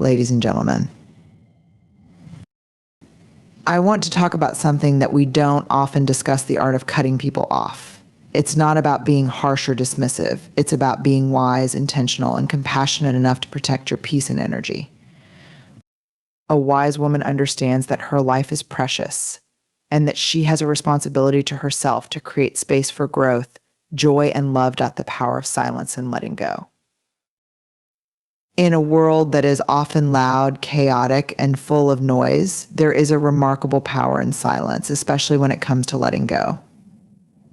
ladies and gentlemen. I want to talk about something that we don't often discuss: the art of cutting people off. It's not about being harsh or dismissive. It's about being wise, intentional, and compassionate enough to protect your peace and energy. A wise woman understands that her life is precious and that she has a responsibility to herself to create space for growth, joy, and love. The power of silence and letting go. In a world that is often loud, chaotic, and full of noise, there is a remarkable power in silence, especially when it comes to letting go.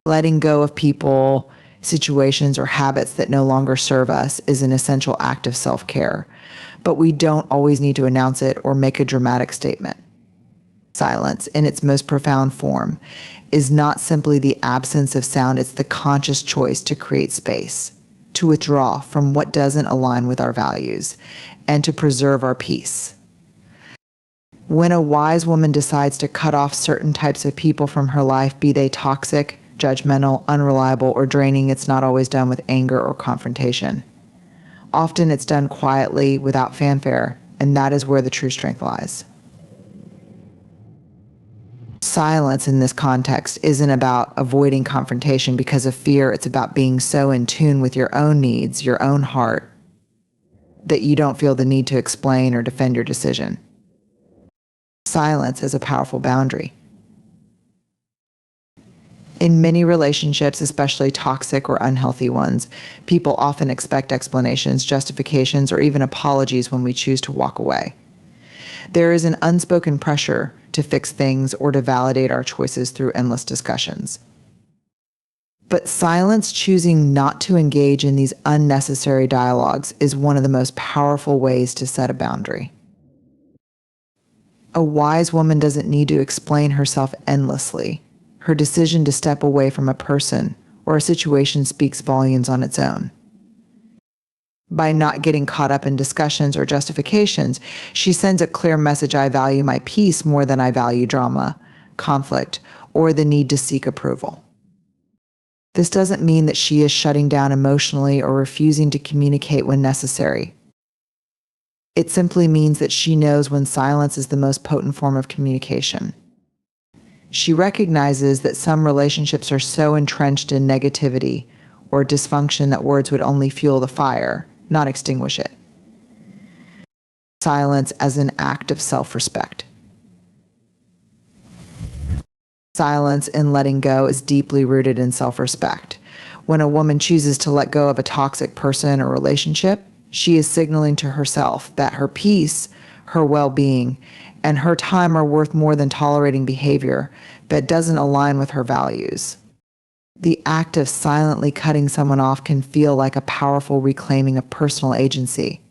Letting go of people, situations, or habits that no longer serve us is an essential act of self-care, but we don't always need to announce it or make a dramatic statement. Silence, in its most profound form, is not simply the absence of sound, it's the conscious choice to create space, to withdraw from what doesn't align with our values, and to preserve our peace. When a wise woman decides to cut off certain types of people from her life, be they toxic, judgmental, unreliable, or draining, it's not always done with anger or confrontation. Often it's done quietly, without fanfare, and that is where the true strength lies. Silence in this context isn't about avoiding confrontation because of fear. It's about being so in tune with your own needs, your own heart, that you don't feel the need to explain or defend your decision. Silence is a powerful boundary. In many relationships, especially toxic or unhealthy ones, people often expect explanations, justifications, or even apologies when we choose to walk away. There is an unspoken pressure to fix things or to validate our choices through endless discussions. But silence, choosing not to engage in these unnecessary dialogues, is one of the most powerful ways to set a boundary. A wise woman doesn't need to explain herself endlessly. Her decision to step away from a person or a situation speaks volumes on its own. By not getting caught up in discussions or justifications, she sends a clear message: I value my peace more than I value drama, conflict, or the need to seek approval. This doesn't mean that she is shutting down emotionally or refusing to communicate when necessary. It simply means that she knows when silence is the most potent form of communication. She recognizes that some relationships are so entrenched in negativity or dysfunction that words would only fuel the fire, not extinguish it. Silence as an act of self-respect. Silence in letting go is deeply rooted in self-respect. When a woman chooses to let go of a toxic person or relationship, she is signaling to herself that her peace, her well-being, and her time are worth more than tolerating behavior that doesn't align with her values. The act of silently cutting someone off can feel like a powerful reclaiming of personal agency.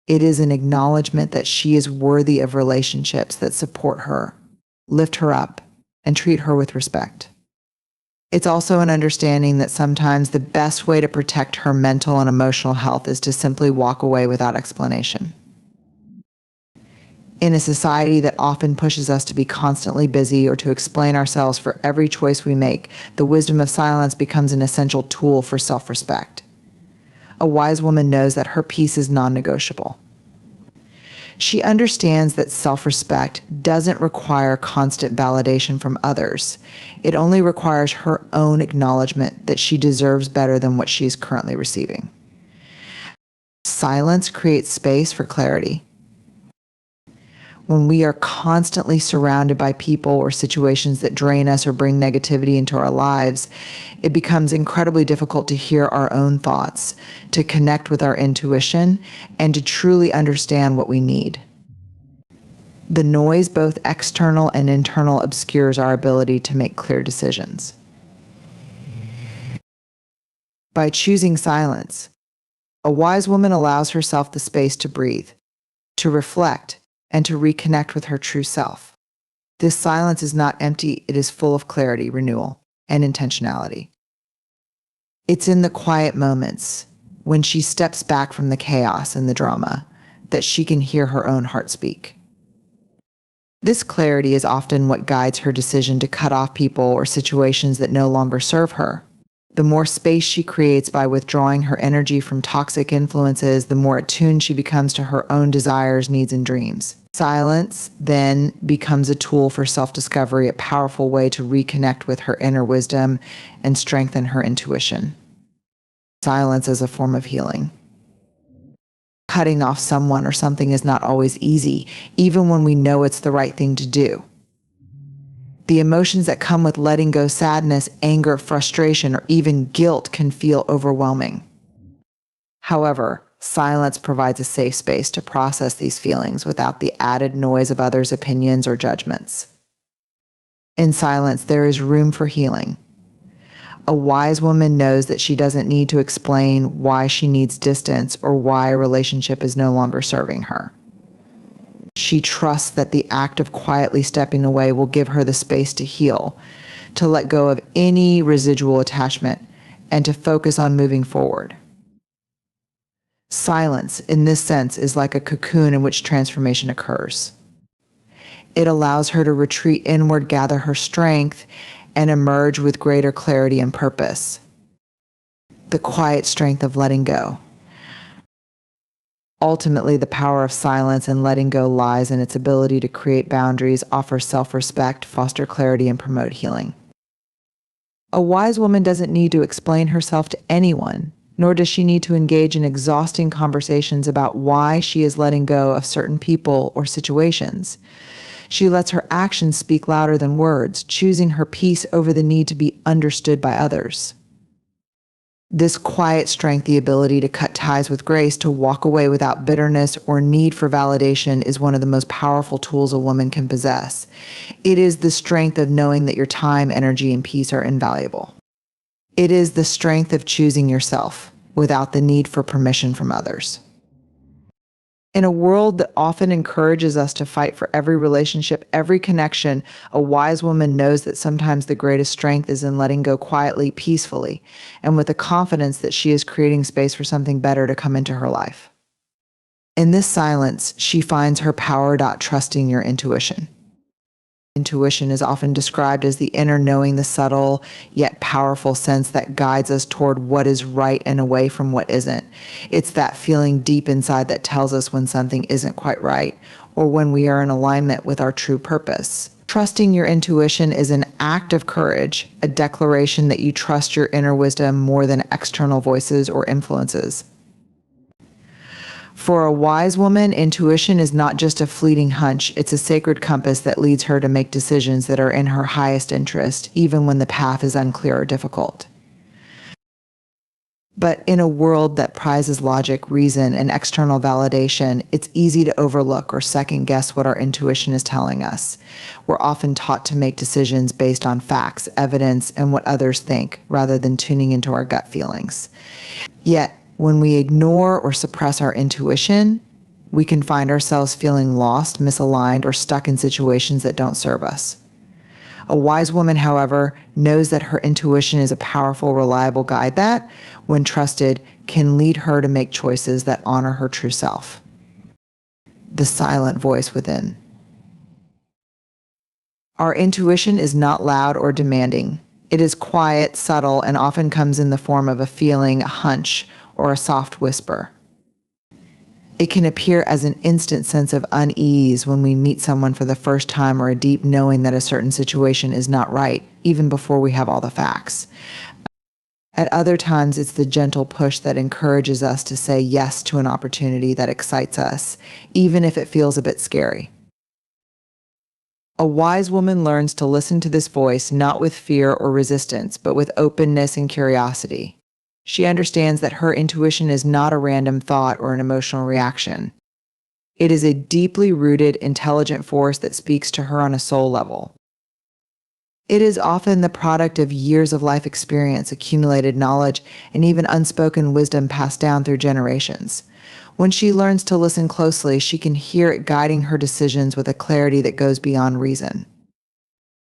It is an acknowledgement that she is worthy of relationships that support her, lift her up, and treat her with respect. It's also an understanding that sometimes the best way to protect her mental and emotional health is to simply walk away without explanation. In a society that often pushes us to be constantly busy or to explain ourselves for every choice we make, the wisdom of silence becomes an essential tool for self-respect. A wise woman knows that her peace is non-negotiable. She understands that self-respect doesn't require constant validation from others. It only requires her own acknowledgement that she deserves better than what she is currently receiving. Silence creates space for clarity. When we are constantly surrounded by people or situations that drain us or bring negativity into our lives, it becomes incredibly difficult to hear our own thoughts, to connect with our intuition, and to truly understand what we need. The noise, both external and internal, obscures our ability to make clear decisions. By choosing silence, a wise woman allows herself the space to breathe, to reflect, and to reconnect with her true self. This silence is not empty, it is full of clarity, renewal, and intentionality. It's in the quiet moments, when she steps back from the chaos and the drama, that she can hear her own heart speak. This clarity is often what guides her decision to cut off people or situations that no longer serve her. The more space she creates by withdrawing her energy from toxic influences, the more attuned she becomes to her own desires, needs, and dreams. Silence then becomes a tool for self-discovery, a powerful way to reconnect with her inner wisdom and strengthen her intuition. Silence as a form of healing. Cutting off someone or something is not always easy, even when we know it's the right thing to do. The emotions that come with letting go, sadness, anger, frustration, or even guilt, can feel overwhelming. However, silence provides a safe space to process these feelings without the added noise of others' opinions or judgments. In silence, there is room for healing. A wise woman knows that she doesn't need to explain why she needs distance or why a relationship is no longer serving her. She trusts that the act of quietly stepping away will give her the space to heal, to let go of any residual attachment, and to focus on moving forward. Silence, in this sense, is like a cocoon in which transformation occurs. It allows her to retreat inward, gather her strength, and emerge with greater clarity and purpose. The quiet strength of letting go. Ultimately, the power of silence and letting go lies in its ability to create boundaries, offer self-respect, foster clarity, and promote healing. A wise woman doesn't need to explain herself to anyone, nor does she need to engage in exhausting conversations about why she is letting go of certain people or situations. She lets her actions speak louder than words, choosing her peace over the need to be understood by others. This quiet strength, the ability to cut ties with grace, to walk away without bitterness or need for validation, is one of the most powerful tools a woman can possess. It is the strength of knowing that your time, energy, and peace are invaluable. It is the strength of choosing yourself without the need for permission from others. In a world that often encourages us to fight for every relationship, every connection, a wise woman knows that sometimes the greatest strength is in letting go quietly, peacefully, and with the confidence that she is creating space for something better to come into her life. In this silence, she finds her power. Trusting your intuition. Intuition is often described as the inner knowing, the subtle yet powerful sense that guides us toward what is right and away from what isn't. It's that feeling deep inside that tells us when something isn't quite right or when we are in alignment with our true purpose. Trusting your intuition is an act of courage, a declaration that you trust your inner wisdom more than external voices or influences. For a wise woman, intuition is not just a fleeting hunch, it's a sacred compass that leads her to make decisions that are in her highest interest, even when the path is unclear or difficult. But in a world that prizes logic, reason, and external validation, it's easy to overlook or second guess what our intuition is telling us. We're often taught to make decisions based on facts, evidence, and what others think, rather than tuning into our gut feelings. Yet, when we ignore or suppress our intuition, we can find ourselves feeling lost, misaligned, or stuck in situations that don't serve us. A wise woman, however, knows that her intuition is a powerful, reliable guide that, when trusted, can lead her to make choices that honor her true self. The silent voice within. Our intuition is not loud or demanding. It is quiet, subtle, and often comes in the form of a feeling, a hunch, or a soft whisper. It can appear as an instant sense of unease when we meet someone for the first time, or a deep knowing that a certain situation is not right, even before we have all the facts. At other times, it's the gentle push that encourages us to say yes to an opportunity that excites us, even if it feels a bit scary. A wise woman learns to listen to this voice not with fear or resistance, but with openness and curiosity. She understands that her intuition is not a random thought or an emotional reaction. It is a deeply rooted, intelligent force that speaks to her on a soul level. It is often the product of years of life experience, accumulated knowledge, and even unspoken wisdom passed down through generations. When she learns to listen closely, she can hear it guiding her decisions with a clarity that goes beyond reason.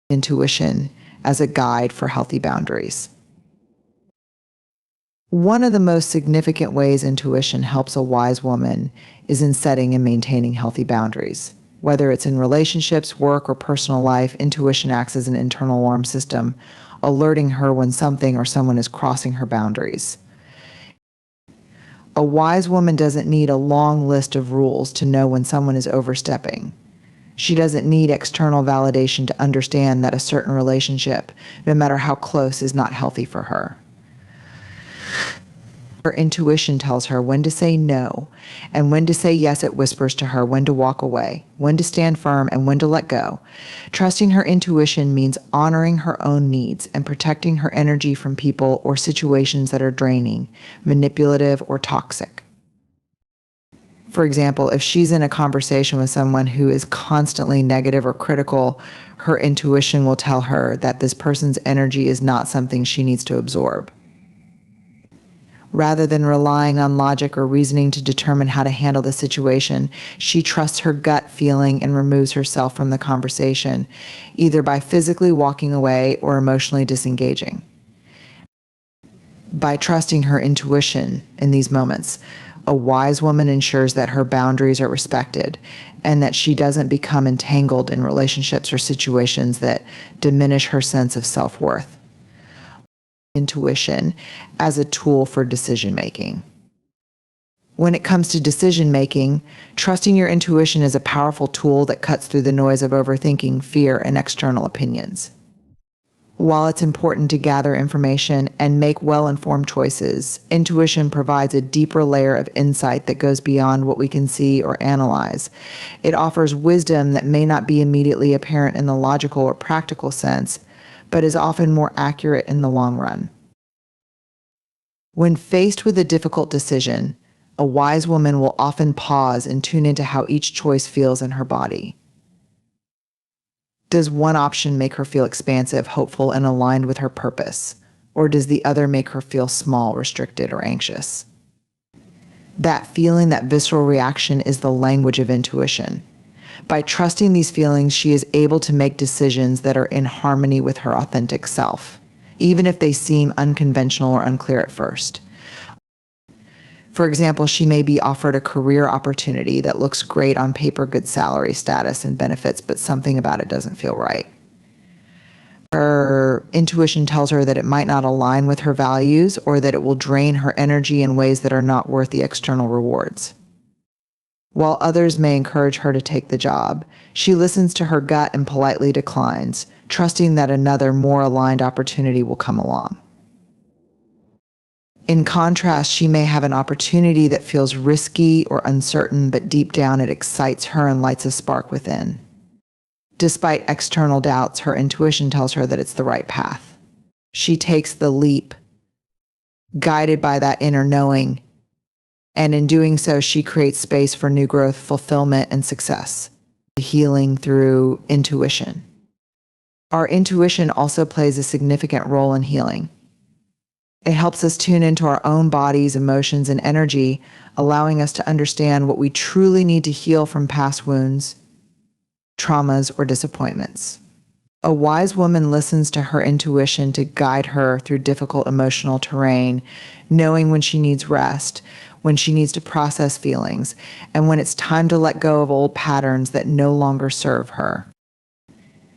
Intuition as a guide for healthy boundaries. One of the most significant ways intuition helps a wise woman is in setting and maintaining healthy boundaries. Whether it's in relationships, work, or personal life, intuition acts as an internal alarm system. alerting her when something or someone is crossing her boundaries. A wise woman doesn't need a long list of rules to know when someone is overstepping. She doesn't need external validation to understand that a certain relationship, no matter how close, is not healthy for her. Her intuition tells her when to say no, and when to say yes. It whispers to her when to walk away, when to stand firm, and when to let go. Trusting her intuition means honoring her own needs and protecting her energy from people or situations that are draining, manipulative, or toxic. For example, if she's in a conversation with someone who is constantly negative or critical, her intuition will tell her that this person's energy is not something she needs to absorb. Rather than relying on logic or reasoning to determine how to handle the situation, she trusts her gut feeling and removes herself from the conversation, either by physically walking away or emotionally disengaging. By trusting her intuition in these moments, a wise woman ensures that her boundaries are respected and that she doesn't become entangled in relationships or situations that diminish her sense of self-worth. Intuition as a tool for decision-making. When it comes to decision-making, trusting your intuition is a powerful tool that cuts through the noise of overthinking, fear, and external opinions. While it's important to gather information and make well-informed choices, intuition provides a deeper layer of insight that goes beyond what we can see or analyze. It offers wisdom that may not be immediately apparent in the logical or practical sense, but is often more accurate in the long run. When faced with a difficult decision, a wise woman will often pause and tune into how each choice feels in her body. Does one option make her feel expansive, hopeful, and aligned with her purpose? Or does the other make her feel small, restricted, or anxious? That feeling, that visceral reaction, is the language of intuition. By trusting these feelings, she is able to make decisions that are in harmony with her authentic self, even if they seem unconventional or unclear at first. For example, she may be offered a career opportunity that looks great on paper, good salary, status, and benefits, but something about it doesn't feel right. Her intuition tells her that it might not align with her values or that it will drain her energy in ways that are not worth the external rewards. While others may encourage her to take the job, she listens to her gut and politely declines, trusting that another, more aligned opportunity will come along. In contrast, she may have an opportunity that feels risky or uncertain, but deep down it excites her and lights a spark within. Despite external doubts, her intuition tells her that it's the right path. She takes the leap, guided by that inner knowing, and in doing so, she creates space for new growth, fulfillment, and success. Healing through intuition. Our intuition also plays a significant role in healing. It helps us tune into our own bodies, emotions, and energy, allowing us to understand what we truly need to heal from past wounds, traumas, or disappointments. A wise woman listens to her intuition to guide her through difficult emotional terrain, knowing when she needs rest, when she needs to process feelings, and when it's time to let go of old patterns that no longer serve her.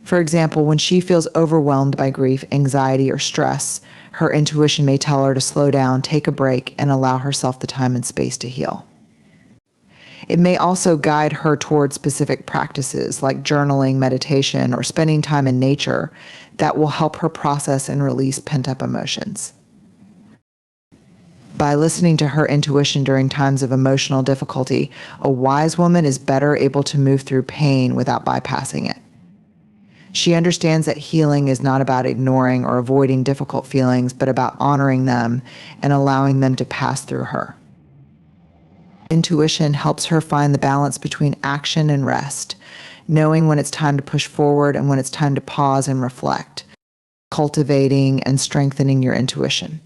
For example, when she feels overwhelmed by grief, anxiety, or stress, her intuition may tell her to slow down, take a break, and allow herself the time and space to heal. It may also guide her towards specific practices like journaling, meditation, or spending time in nature that will help her process and release pent-up emotions. By listening to her intuition during times of emotional difficulty, a wise woman is better able to move through pain without bypassing it. She understands that healing is not about ignoring or avoiding difficult feelings, but about honoring them and allowing them to pass through her. Intuition helps her find the balance between action and rest, knowing when it's time to push forward and when it's time to pause and reflect, cultivating and strengthening your intuition.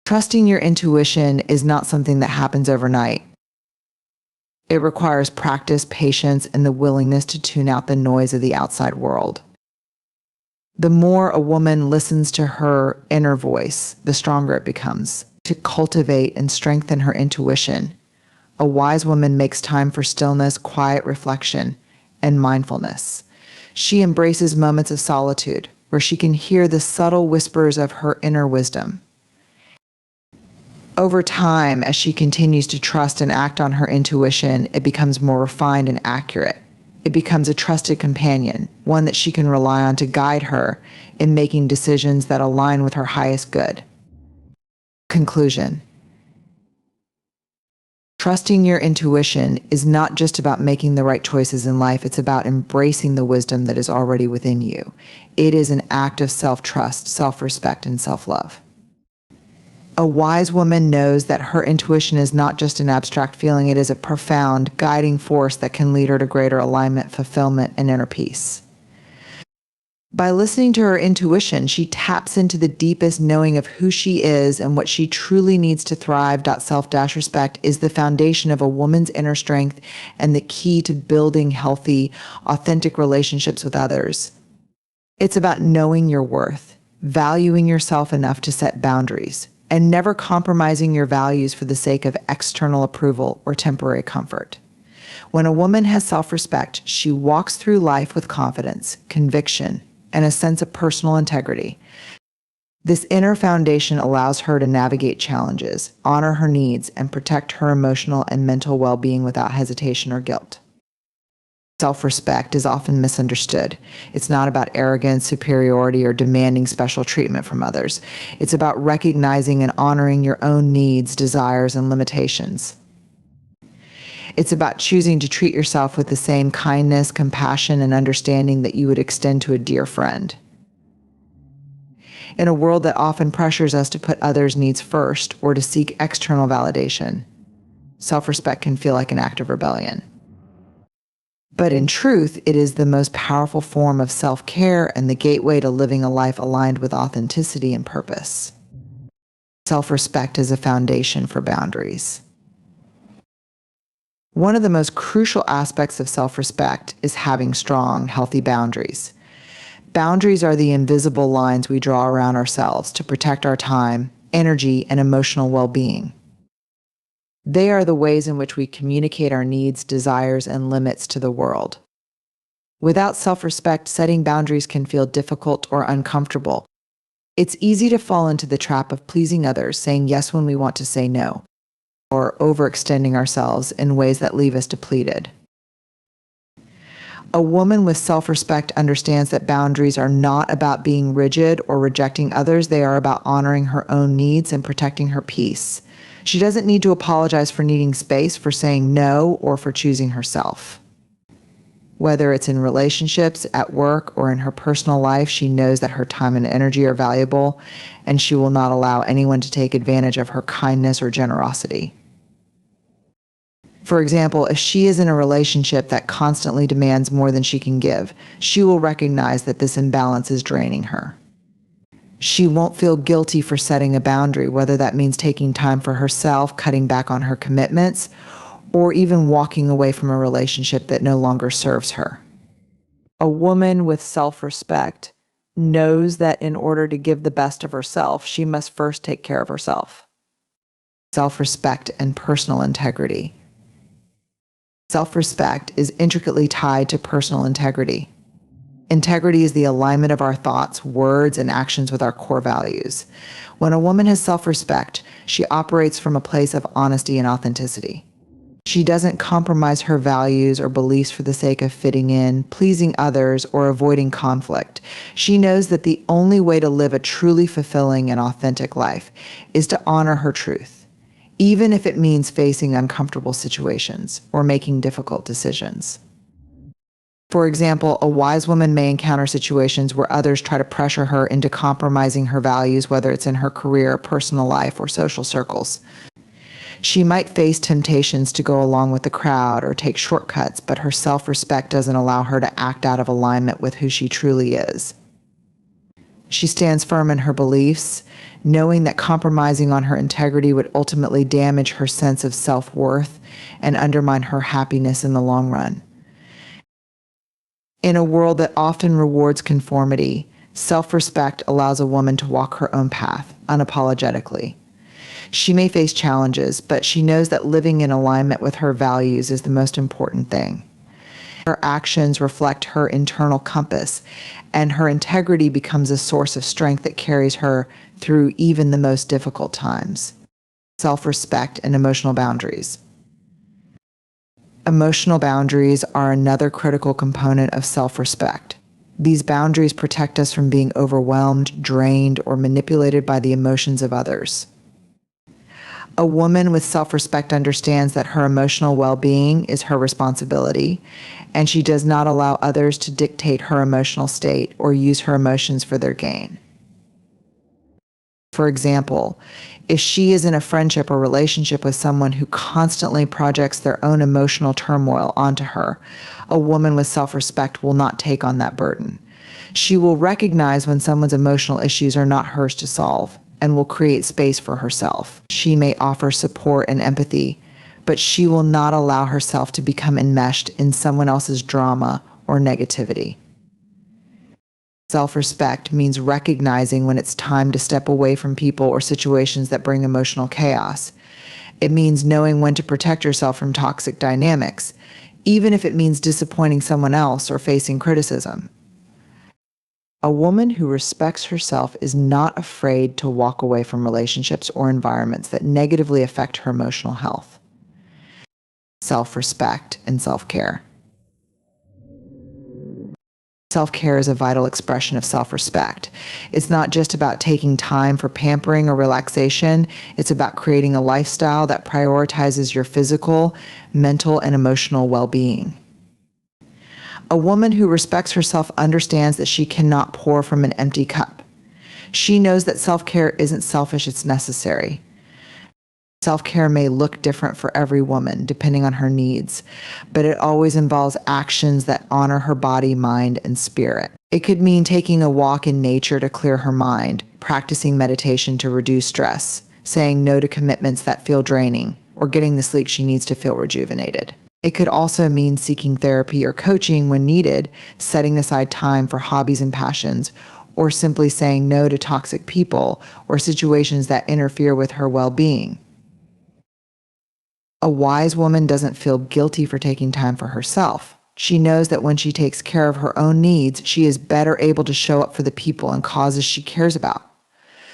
Trusting your intuition is not something that happens overnight. It requires practice, patience, and the willingness to tune out the noise of the outside world. The more a woman listens to her inner voice, the stronger it becomes. To cultivate and strengthen her intuition, a wise woman makes time for stillness, quiet reflection, and mindfulness. She embraces moments of solitude, where she can hear the subtle whispers of her inner wisdom. Over time, as she continues to trust and act on her intuition, it becomes more refined and accurate. It becomes a trusted companion, one that she can rely on to guide her in making decisions that align with her highest good. Conclusion. Trusting your intuition is not just about making the right choices in life, it's about embracing the wisdom that is already within you. It is an act of self-trust, self-respect, and self-love. A wise woman knows that her intuition is not just an abstract feeling, it is a profound, guiding force that can lead her to greater alignment, fulfillment, and inner peace. By listening to her intuition, she taps into the deepest knowing of who she is and what she truly needs to thrive. Self-respect is the foundation of a woman's inner strength and the key to building healthy, authentic relationships with others. It's about knowing your worth, valuing yourself enough to set boundaries, and never compromising your values for the sake of external approval or temporary comfort. When a woman has self-respect, she walks through life with confidence, conviction, and a sense of personal integrity. This inner foundation allows her to navigate challenges, honor her needs, and protect her emotional and mental well-being without hesitation or guilt. Self-respect is often misunderstood. It's not about arrogance, superiority, or demanding special treatment from others. It's about recognizing and honoring your own needs, desires, and limitations. It's about choosing to treat yourself with the same kindness, compassion, and understanding that you would extend to a dear friend. In a world that often pressures us to put others' needs first or to seek external validation, self-respect can feel like an act of rebellion. But in truth, it is the most powerful form of self-care and the gateway to living a life aligned with authenticity and purpose. Self-respect is a foundation for boundaries. One of the most crucial aspects of self-respect is having strong, healthy boundaries. Boundaries are the invisible lines we draw around ourselves to protect our time, energy, and emotional well-being. They are the ways in which we communicate our needs, desires, and limits to the world. Without self-respect, setting boundaries can feel difficult or uncomfortable. It's easy to fall into the trap of pleasing others, saying yes when we want to say no, or overextending ourselves in ways that leave us depleted. A woman with self-respect understands that boundaries are not about being rigid or rejecting others. They are about honoring her own needs and protecting her peace. She doesn't need to apologize for needing space, for saying no, or for choosing herself. Whether it's in relationships, at work, or in her personal life, she knows that her time and energy are valuable, and she will not allow anyone to take advantage of her kindness or generosity. For example, if she is in a relationship that constantly demands more than she can give, she will recognize that this imbalance is draining her. She won't feel guilty for setting a boundary, whether that means taking time for herself, cutting back on her commitments, or even walking away from a relationship that no longer serves her. A woman with self-respect knows that in order to give the best of herself, she must first take care of herself. Self-respect and personal integrity. Self-respect is intricately tied to personal integrity. Integrity is the alignment of our thoughts, words, and actions with our core values. When a woman has self-respect, she operates from a place of honesty and authenticity. She doesn't compromise her values or beliefs for the sake of fitting in, pleasing others, or avoiding conflict. She knows that the only way to live a truly fulfilling and authentic life is to honor her truth, even if it means facing uncomfortable situations or making difficult decisions. For example, a wise woman may encounter situations where others try to pressure her into compromising her values, whether it's in her career, personal life, or social circles. She might face temptations to go along with the crowd or take shortcuts, but her self-respect doesn't allow her to act out of alignment with who she truly is. She stands firm in her beliefs, knowing that compromising on her integrity would ultimately damage her sense of self-worth and undermine her happiness in the long run. In a world that often rewards conformity, self-respect allows a woman to walk her own path unapologetically. She may face challenges, but she knows that living in alignment with her values is the most important thing. Her actions reflect her internal compass, and her integrity becomes a source of strength that carries her through even the most difficult times. Self-respect and emotional boundaries. Emotional boundaries are another critical component of self-respect. These boundaries protect us from being overwhelmed, drained, or manipulated by the emotions of others. A woman with self-respect understands that her emotional well-being is her responsibility, and she does not allow others to dictate her emotional state or use her emotions for their gain. For example, if she is in a friendship or relationship with someone who constantly projects their own emotional turmoil onto her, a woman with self-respect will not take on that burden. She will recognize when someone's emotional issues are not hers to solve and will create space for herself. She may offer support and empathy, but she will not allow herself to become enmeshed in someone else's drama or negativity. Self-respect means recognizing when it's time to step away from people or situations that bring emotional chaos. It means knowing when to protect yourself from toxic dynamics, even if it means disappointing someone else or facing criticism. A woman who respects herself is not afraid to walk away from relationships or environments that negatively affect her emotional health. Self-respect and self-care. Self-care is a vital expression of self-respect. It's not just about taking time for pampering or relaxation. It's about creating a lifestyle that prioritizes your physical, mental, and emotional well-being. A woman who respects herself understands that she cannot pour from an empty cup. She knows that self-care isn't selfish, it's necessary. Self-care may look different for every woman, depending on her needs, but it always involves actions that honor her body, mind, and spirit. It could mean taking a walk in nature to clear her mind, practicing meditation to reduce stress, saying no to commitments that feel draining, or getting the sleep she needs to feel rejuvenated. It could also mean seeking therapy or coaching when needed, setting aside time for hobbies and passions, or simply saying no to toxic people or situations that interfere with her well-being. A wise woman doesn't feel guilty for taking time for herself. She knows that when she takes care of her own needs, she is better able to show up for the people and causes she cares about.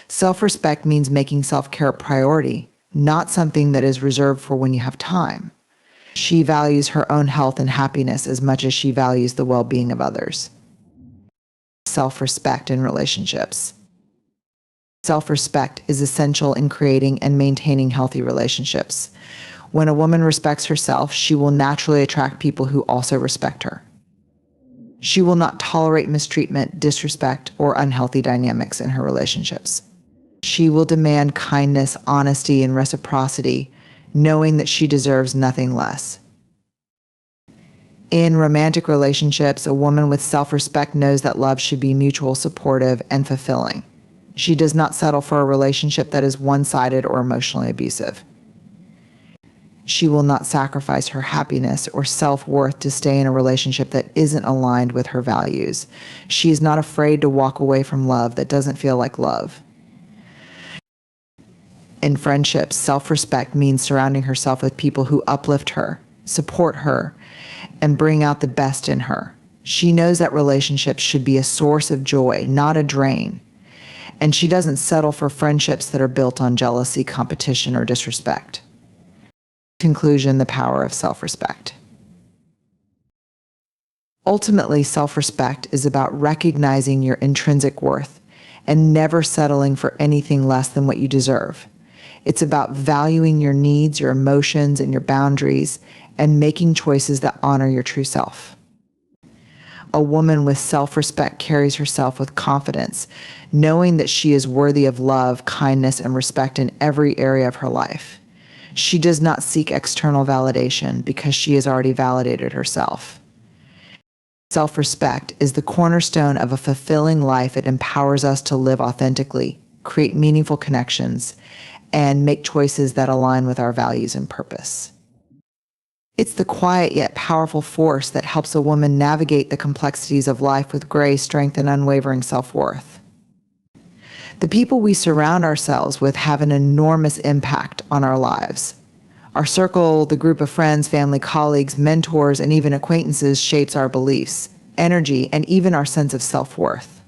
Self-respect means making self-care a priority, not something that is reserved for when you have time. She values her own health and happiness as much as she values the well-being of others. Self-respect in relationships. Self-respect is essential in creating and maintaining healthy relationships. When a woman respects herself, she will naturally attract people who also respect her. She will not tolerate mistreatment, disrespect, or unhealthy dynamics in her relationships. She will demand kindness, honesty, and reciprocity, knowing that she deserves nothing less. In romantic relationships, a woman with self-respect knows that love should be mutual, supportive, and fulfilling. She does not settle for a relationship that is one-sided or emotionally abusive. She will not sacrifice her happiness or self-worth to stay in a relationship that isn't aligned with her values. She is not afraid to walk away from love that doesn't feel like love. In friendships, self-respect means surrounding herself with people who uplift her, support her, and bring out the best in her. She knows that relationships should be a source of joy, not a drain. And she doesn't settle for friendships that are built on jealousy, competition, or disrespect. Conclusion, the power of self-respect. Ultimately, self-respect is about recognizing your intrinsic worth and never settling for anything less than what you deserve. It's about valuing your needs, your emotions, and your boundaries, and making choices that honor your true self. A woman with self-respect carries herself with confidence, knowing that she is worthy of love, kindness, and respect in every area of her life. She does not seek external validation because she has already validated herself. Self-respect is the cornerstone of a fulfilling life. It empowers us to live authentically, create meaningful connections, and make choices that align with our values and purpose. It's the quiet yet powerful force that helps a woman navigate the complexities of life with grace, strength, and unwavering self-worth. The people we surround ourselves with have an enormous impact on our lives. Our circle, the group of friends, family, colleagues, mentors, and even acquaintances shapes our beliefs, energy, and even our sense of self-worth.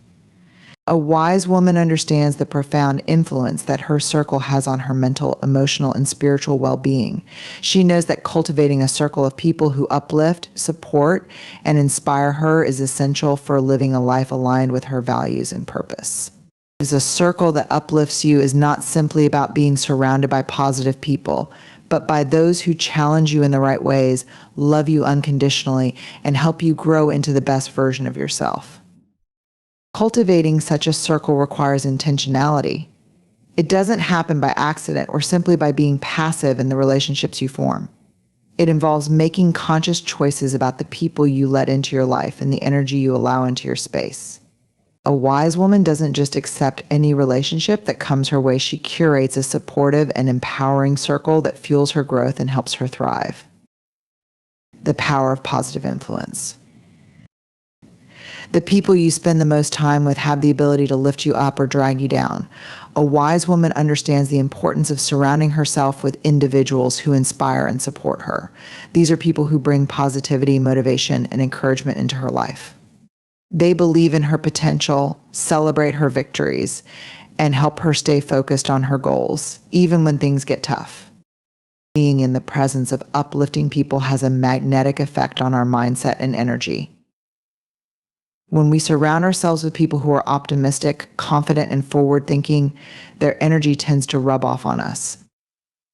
A wise woman understands the profound influence that her circle has on her mental, emotional, and spiritual well-being. She knows that cultivating a circle of people who uplift, support, and inspire her is essential for living a life aligned with her values and purpose. A circle that uplifts you is not simply about being surrounded by positive people, but by those who challenge you in the right ways, love you unconditionally, and help you grow into the best version of yourself. Cultivating such a circle requires intentionality. It doesn't happen by accident or simply by being passive in the relationships you form. It involves making conscious choices about the people you let into your life and the energy you allow into your space. A wise woman doesn't just accept any relationship that comes her way. She curates a supportive and empowering circle that fuels her growth and helps her thrive. The power of positive influence. The people you spend the most time with have the ability to lift you up or drag you down. A wise woman understands the importance of surrounding herself with individuals who inspire and support her. These are people who bring positivity, motivation, and encouragement into her life. They believe in her potential, celebrate her victories, and help her stay focused on her goals, even when things get tough. Being in the presence of uplifting people has a magnetic effect on our mindset and energy. When we surround ourselves with people who are optimistic, confident, and forward-thinking, their energy tends to rub off on us.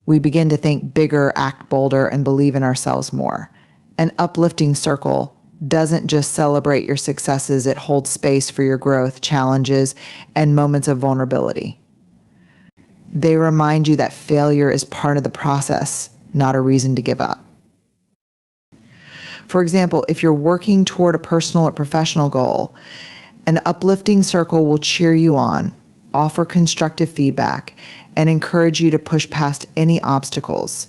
We begin to think bigger, act bolder, and believe in ourselves more. An uplifting circle doesn't just celebrate your successes, it holds space for your growth, challenges, and moments of vulnerability. They remind you that failure is part of the process, not a reason to give up. For example, if you're working toward a personal or professional goal, an uplifting circle will cheer you on, offer constructive feedback, and encourage you to push past any obstacles.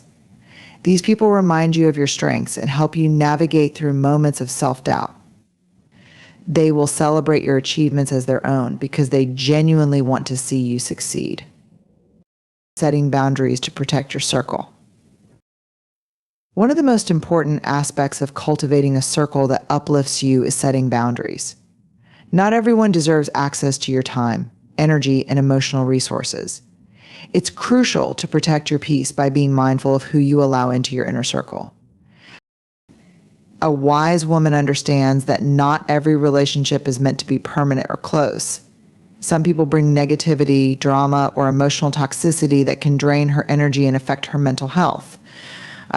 These people remind you of your strengths and help you navigate through moments of self-doubt. They will celebrate your achievements as their own because they genuinely want to see you succeed. Setting boundaries to protect your circle. One of the most important aspects of cultivating a circle that uplifts you is setting boundaries. Not everyone deserves access to your time, energy, and emotional resources. It's crucial to protect your peace by being mindful of who you allow into your inner circle. A wise woman understands that not every relationship is meant to be permanent or close. Some people bring negativity, drama, or emotional toxicity that can drain her energy and affect her mental health.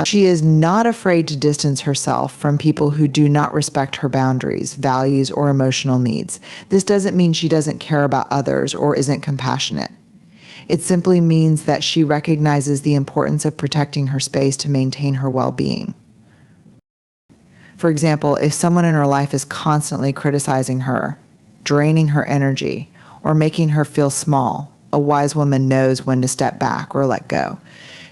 She is not afraid to distance herself from people who do not respect her boundaries, values, or emotional needs. This doesn't mean she doesn't care about others or isn't compassionate. It simply means that she recognizes the importance of protecting her space to maintain her well-being. For example, if someone in her life is constantly criticizing her, draining her energy, or making her feel small, a wise woman knows when to step back or let go.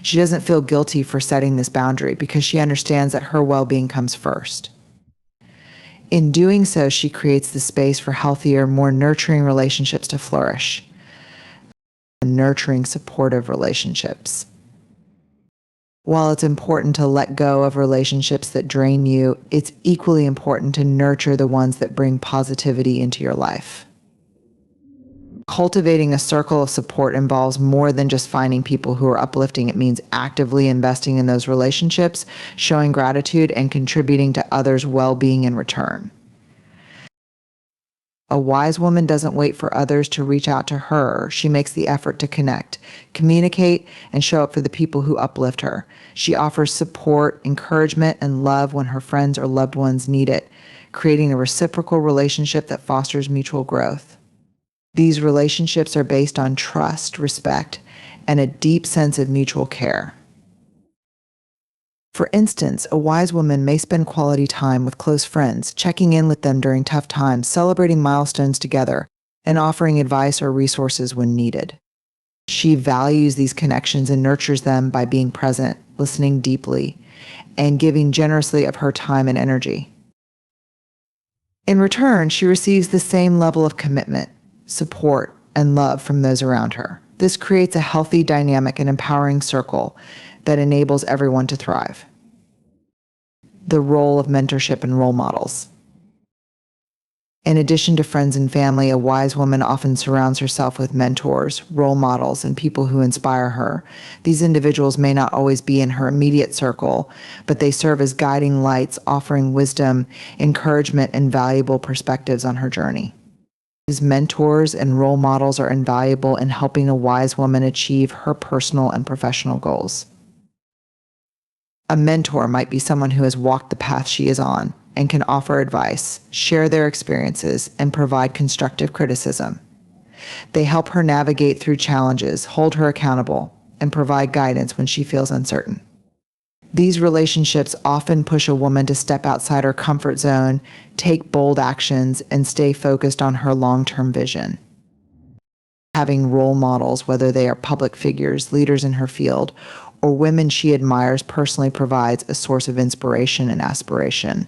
She doesn't feel guilty for setting this boundary because she understands that her well-being comes first. In doing so, she creates the space for healthier, more nurturing relationships to flourish. Nurturing, supportive relationships. While it's important to let go of relationships that drain you, it's equally important to nurture the ones that bring positivity into your life. Cultivating a circle of support involves more than just finding people who are uplifting. It means actively investing in those relationships, showing gratitude, and contributing to others' well-being in return. A wise woman doesn't wait for others to reach out to her. She makes the effort to connect, communicate, and show up for the people who uplift her. She offers support, encouragement, and love when her friends or loved ones need it, creating a reciprocal relationship that fosters mutual growth. These relationships are based on trust, respect, and a deep sense of mutual care. For instance, a wise woman may spend quality time with close friends, checking in with them during tough times, celebrating milestones together, and offering advice or resources when needed. She values these connections and nurtures them by being present, listening deeply, and giving generously of her time and energy. In return, she receives the same level of commitment, support, and love from those around her. This creates a healthy, dynamic, and empowering circle that enables everyone to thrive. The role of mentorship and role models. In addition to friends and family, a wise woman often surrounds herself with mentors, role models, and people who inspire her. These individuals may not always be in her immediate circle, but they serve as guiding lights, offering wisdom, encouragement, and valuable perspectives on her journey. These mentors and role models are invaluable in helping a wise woman achieve her personal and professional goals. A mentor might be someone who has walked the path she is on and can offer advice, share their experiences, and provide constructive criticism. They help her navigate through challenges, hold her accountable, and provide guidance when she feels uncertain. These relationships often push a woman to step outside her comfort zone, take bold actions, and stay focused on her long-term vision. Having role models, whether they are public figures, leaders in her field, or women she admires personally, provides a source of inspiration and aspiration.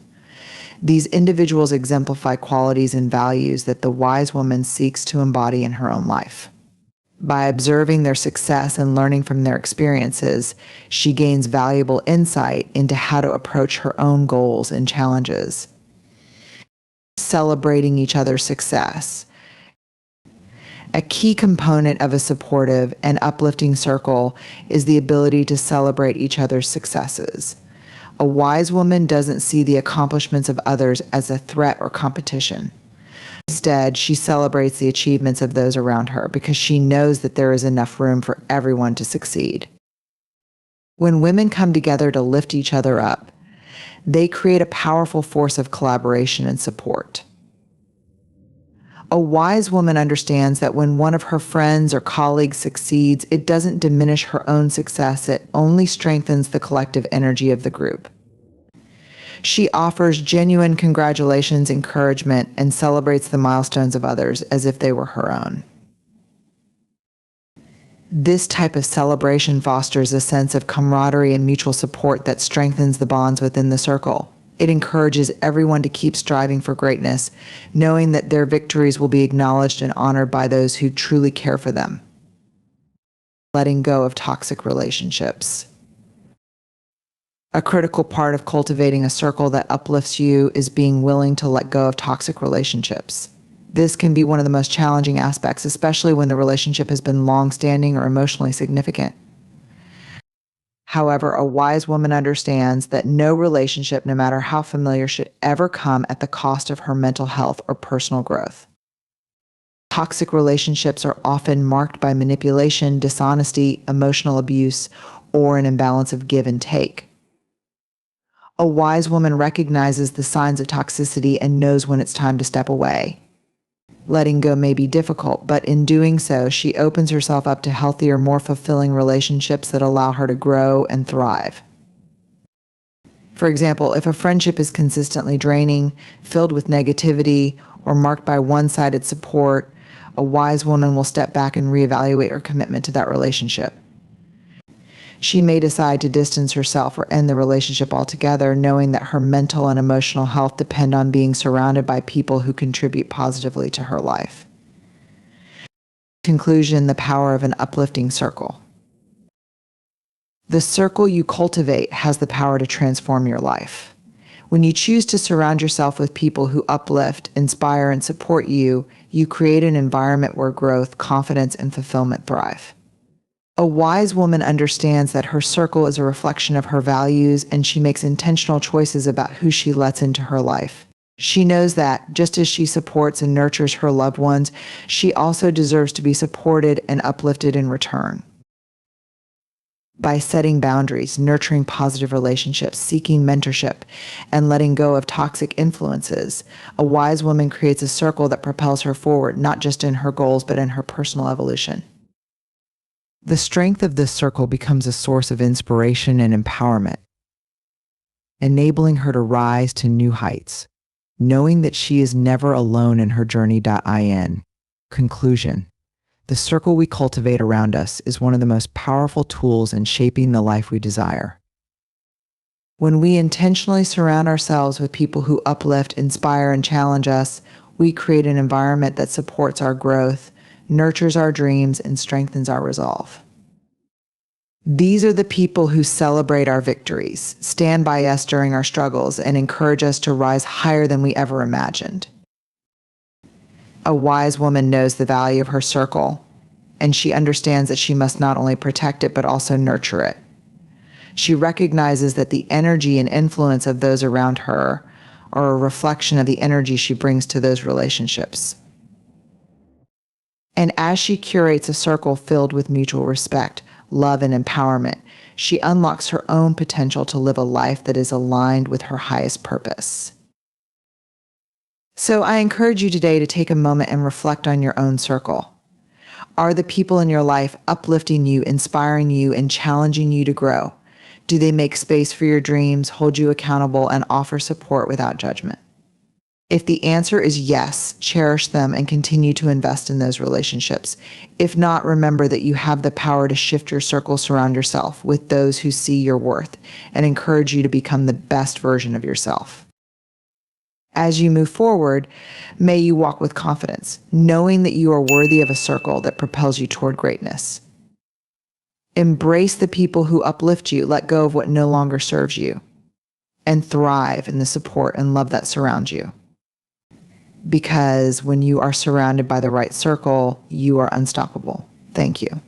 These individuals exemplify qualities and values that the wise woman seeks to embody in her own life. By observing their success and learning from their experiences, she gains valuable insight into how to approach her own goals and challenges. Celebrating each other's success. A key component of a supportive and uplifting circle is the ability to celebrate each other's successes. A wise woman doesn't see the accomplishments of others as a threat or competition. Instead, she celebrates the achievements of those around her because she knows that there is enough room for everyone to succeed. When women come together to lift each other up, they create a powerful force of collaboration and support. A wise woman understands that when one of her friends or colleagues succeeds, it doesn't diminish her own success, it only strengthens the collective energy of the group. She offers genuine congratulations, encouragement, and celebrates the milestones of others as if they were her own. This type of celebration fosters a sense of camaraderie and mutual support that strengthens the bonds within the circle. It encourages everyone to keep striving for greatness, knowing that their victories will be acknowledged and honored by those who truly care for them. Letting go of toxic relationships. A critical part of cultivating a circle that uplifts you is being willing to let go of toxic relationships. This can be one of the most challenging aspects, especially when the relationship has been long-standing or emotionally significant. However, a wise woman understands that no relationship, no matter how familiar, should ever come at the cost of her mental health or personal growth. Toxic relationships are often marked by manipulation, dishonesty, emotional abuse, or an imbalance of give and take. A wise woman recognizes the signs of toxicity and knows when it's time to step away. Letting go may be difficult, but in doing so, she opens herself up to healthier, more fulfilling relationships that allow her to grow and thrive. For example, if a friendship is consistently draining, filled with negativity, or marked by one-sided support, a wise woman will step back and reevaluate her commitment to that relationship. She may decide to distance herself or end the relationship altogether, knowing that her mental and emotional health depend on being surrounded by people who contribute positively to her life. In conclusion, the power of an uplifting circle. The circle you cultivate has the power to transform your life. When you choose to surround yourself with people who uplift, inspire, and support you, you create an environment where growth, confidence, and fulfillment thrive. A wise woman understands that her circle is a reflection of her values, and she makes intentional choices about who she lets into her life. She knows that, just as she supports and nurtures her loved ones, she also deserves to be supported and uplifted in return. By setting boundaries, nurturing positive relationships, seeking mentorship, and letting go of toxic influences, a wise woman creates a circle that propels her forward, not just in her goals, but in her personal evolution. The strength of this circle becomes a source of inspiration and empowerment, enabling her to rise to new heights, knowing that she is never alone in her journey.in. Conclusion. The circle we cultivate around us is one of the most powerful tools in shaping the life we desire. When we intentionally surround ourselves with people who uplift, inspire, and challenge us, we create an environment that supports our growth, nurtures our dreams, and strengthens our resolve. These are the people who celebrate our victories, stand by us during our struggles, and encourage us to rise higher than we ever imagined. A wise woman knows the value of her circle, and she understands that she must not only protect it, but also nurture it. She recognizes that the energy and influence of those around her are a reflection of the energy she brings to those relationships. And as she curates a circle filled with mutual respect, love, and empowerment, she unlocks her own potential to live a life that is aligned with her highest purpose. So I encourage you today to take a moment and reflect on your own circle. Are the people in your life uplifting you, inspiring you, and challenging you to grow? Do they make space for your dreams, hold you accountable, and offer support without judgment? If the answer is yes, cherish them and continue to invest in those relationships. If not, remember that you have the power to shift your circle, surround yourself with those who see your worth and encourage you to become the best version of yourself. As you move forward, may you walk with confidence, knowing that you are worthy of a circle that propels you toward greatness. Embrace the people who uplift you, let go of what no longer serves you, and thrive in the support and love that surrounds you. Because when you are surrounded by the right circle, you are unstoppable. Thank you.